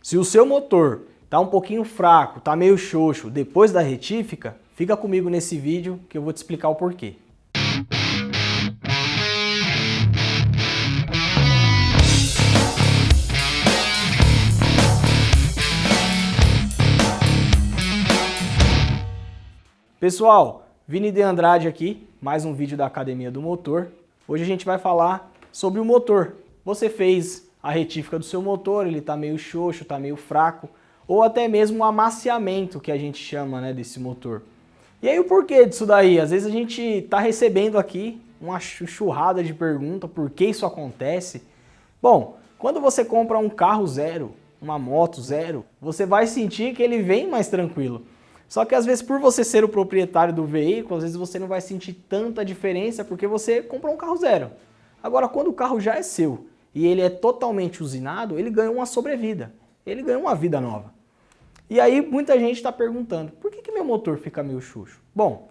Se o seu motor está um pouquinho fraco, está meio xoxo depois da retífica, fica comigo nesse vídeo que eu vou te explicar o porquê. Pessoal, Vini de Andrade aqui, mais um vídeo da Academia do Motor. Hoje a gente vai falar sobre o motor. Você fez a retífica do seu motor, ele está meio xoxo, está meio fraco, ou até mesmo um amaciamento que a gente chama, né, desse motor. E aí o porquê disso daí? Às vezes a gente está recebendo aqui uma enxurrada de perguntas, por que isso acontece? Bom, quando você compra um carro zero, uma moto zero, você vai sentir que ele vem mais tranquilo. Só que às vezes por você ser o proprietário do veículo, às vezes você não vai sentir tanta diferença porque você comprou um carro zero. Agora, quando o carro já é seu e ele é totalmente usinado, ele ganha uma sobrevida, ele ganha uma vida nova. E aí muita gente está perguntando, por que meu motor fica meio xoxo? Bom,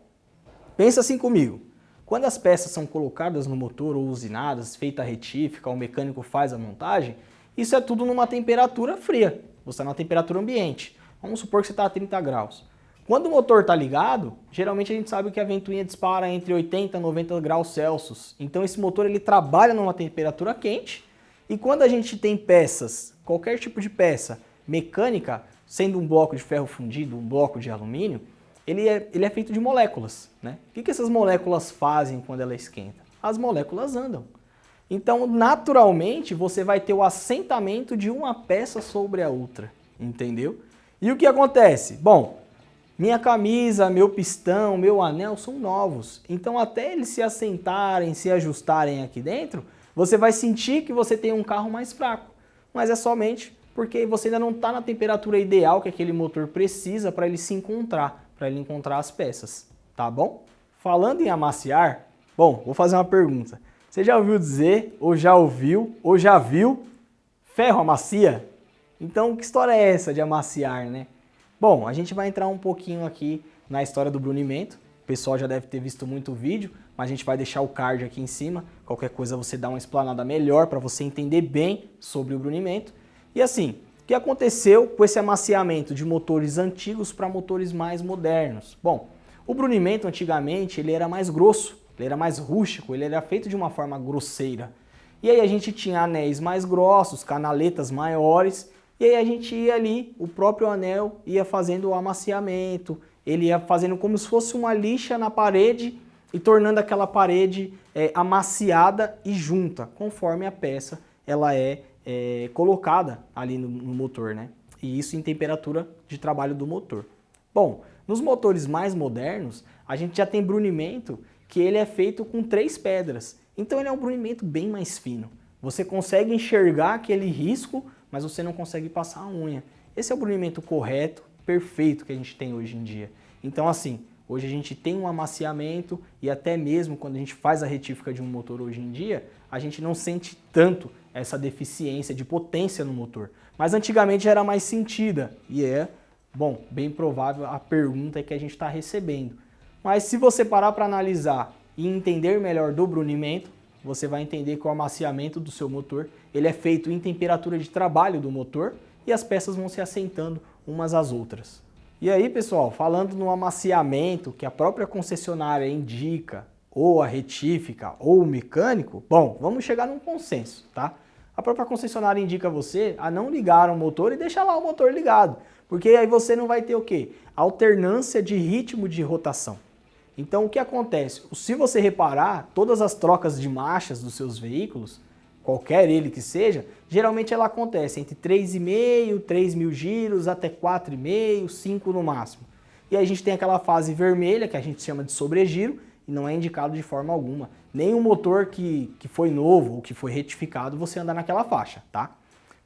pensa assim comigo, quando as peças são colocadas no motor ou usinadas, feita a retífica, o mecânico faz a montagem, isso é tudo numa temperatura fria, você está na temperatura ambiente, vamos supor que você está a 30 graus. Quando o motor está ligado, geralmente a gente sabe que a ventoinha dispara entre 80 e 90 graus Celsius. Então esse motor ele trabalha numa temperatura quente e quando a gente tem peças, qualquer tipo de peça mecânica, sendo um bloco de ferro fundido, um bloco de alumínio, ele é feito de moléculas, né? O que essas moléculas fazem quando ela esquenta? As moléculas andam. Então, naturalmente, você vai ter o assentamento de uma peça sobre a outra, entendeu? E o que acontece? Bom, minha camisa, meu pistão, meu anel são novos. Então até eles se assentarem, se ajustarem aqui dentro, você vai sentir que você tem um carro mais fraco. Mas é somente porque você ainda não está na temperatura ideal que aquele motor precisa para ele se encontrar, para ele encontrar as peças, tá bom? Falando em amaciar, bom, vou fazer uma pergunta. Você já ouviu dizer, ou já ouviu, ou já viu ferro amacia? Então que história é essa de amaciar, né? Bom, a gente vai entrar um pouquinho aqui na história do brunimento. O pessoal já deve ter visto muito vídeo, mas a gente vai deixar o card aqui em cima. Qualquer coisa você dá uma explanada melhor para você entender bem sobre o brunimento. E assim, o que aconteceu com esse amaciamento de motores antigos para motores mais modernos? Bom, o brunimento antigamente ele era mais grosso, ele era mais rústico, ele era feito de uma forma grosseira. E aí a gente tinha anéis mais grossos, canaletas maiores. E aí a gente ia ali, o próprio anel ia fazendo o amaciamento, ele ia fazendo como se fosse uma lixa na parede e tornando aquela parede amaciada e junta, conforme a peça ela é colocada ali no motor, né? E isso em temperatura de trabalho do motor. Bom, nos motores mais modernos, a gente já tem brunimento que ele é feito com 3 pedras. Então ele é um brunimento bem mais fino. Você consegue enxergar aquele risco, mas você não consegue passar a unha. Esse é o brunimento correto, perfeito que a gente tem hoje em dia. Então assim, hoje a gente tem um amaciamento e até mesmo quando a gente faz a retífica de um motor hoje em dia, a gente não sente tanto essa deficiência de potência no motor. Mas antigamente já era mais sentida e bom, bem provável a pergunta que a gente está recebendo. Mas se você parar para analisar e entender melhor do brunimento, você vai entender que o amaciamento do seu motor ele é feito em temperatura de trabalho do motor e as peças vão se assentando umas às outras. E aí, pessoal, falando no amaciamento que a própria concessionária indica, ou a retífica, ou o mecânico, bom, vamos chegar num consenso, tá? A própria concessionária indica você a não ligar o motor e deixar lá o motor ligado, porque aí você não vai ter o quê? Alternância de ritmo de rotação. Então o que acontece? Se você reparar, todas as trocas de marchas dos seus veículos, qualquer ele que seja, geralmente ela acontece entre 3,5, 3.000 giros até 4,5, 5 no máximo. E aí a gente tem aquela fase vermelha que a gente chama de sobregiro e não é indicado de forma alguma. Nem um motor que foi novo ou que foi retificado você anda naquela faixa, tá?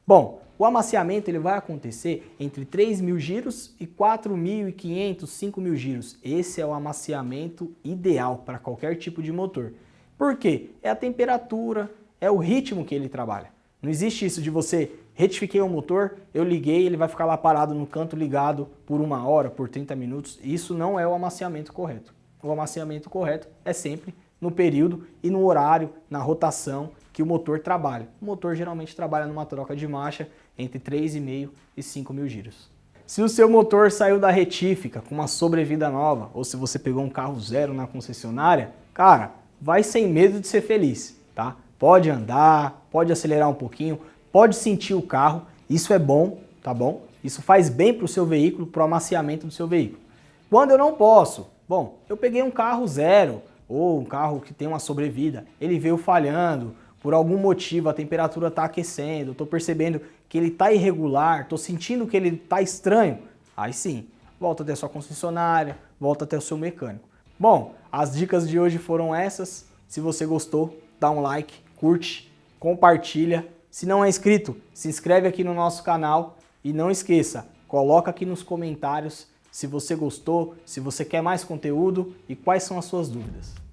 Bom, o amaciamento ele vai acontecer entre 3.000 giros e 4.500, 5.000 giros. Esse é o amaciamento ideal para qualquer tipo de motor. Por quê? É a temperatura, é o ritmo que ele trabalha. Não existe isso de você retifiquei o motor, eu liguei, ele vai ficar lá parado no canto ligado por 1 hora, por 30 minutos. Isso não é o amaciamento correto. O amaciamento correto é sempre no período e no horário, na rotação que o motor trabalha. O motor geralmente trabalha numa troca de marcha entre 3,5 e 5 mil giros. Se o seu motor saiu da retífica com uma sobrevida nova, ou se você pegou um carro zero na concessionária, cara, vai sem medo de ser feliz, tá? Pode andar, pode acelerar um pouquinho, pode sentir o carro, isso é bom, tá bom? Isso faz bem para o seu veículo, para o amaciamento do seu veículo. Quando eu não posso, bom, eu peguei um carro zero, ou um carro que tem uma sobrevida, ele veio falhando, por algum motivo a temperatura está aquecendo, estou percebendo que ele está irregular, estou sentindo que ele está estranho, aí sim, volta até a sua concessionária, volta até o seu mecânico. Bom, as dicas de hoje foram essas. Se você gostou, dá um like, curte, compartilha. Se não é inscrito, se inscreve aqui no nosso canal e não esqueça, coloca aqui nos comentários se você gostou, se você quer mais conteúdo e quais são as suas dúvidas.